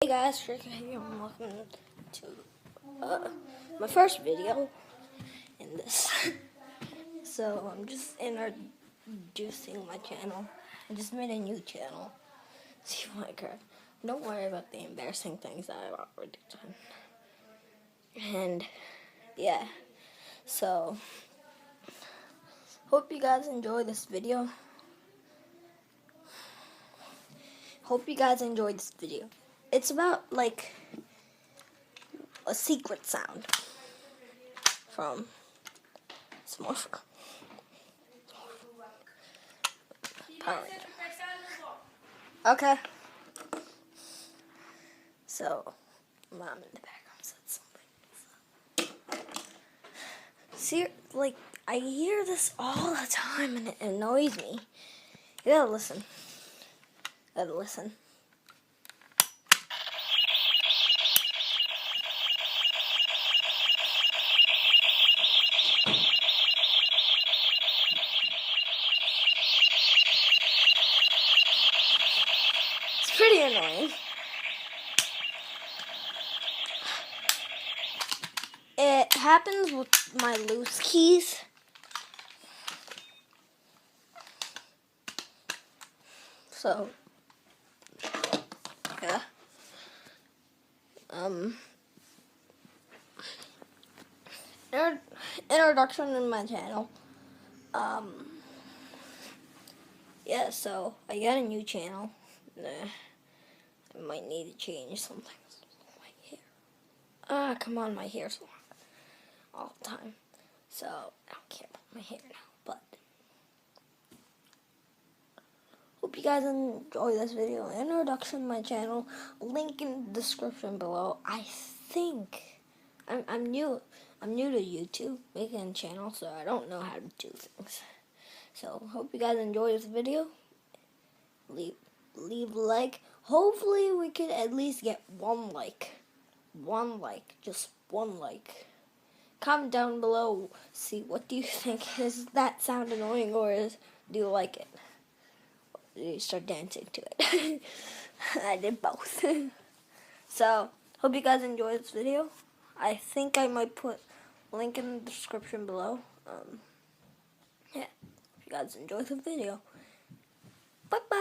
guys, Rick here, and welcome to my first video in this. So I'm just introducing my channel. I just made a new channel. See my crap. Don't worry about the embarrassing things that I've already done. And yeah, so hope you guys enjoy this video. It's about like a secret sound from morpher. Power Ranger. Okay. So, Mom in the background said something. See, like, I hear this all the time and it annoys me. You gotta listen. It's pretty annoying. It happens with my loose keys. So, yeah. Introduction in my channel. Yeah, so I got a new channel. I might need to change something. My hair. Come on, my hair's long all the time. So I don't care about my hair now. But hope you guys enjoy this video. Introduction to my channel. Link in the description below. I think I'm new. I'm new to YouTube, making a channel, so I don't know how to do things. So hope you guys enjoy this video. Leave a like. Hopefully we could at least get one like. Just one like. Comment down below. See, what do you think? Does that sound annoying, or do you like it? Do you start dancing to it? I did both. So hope you guys enjoy this video. I think I might put a link in the description below. Yeah. Hope you guys enjoy the video. Bye-bye.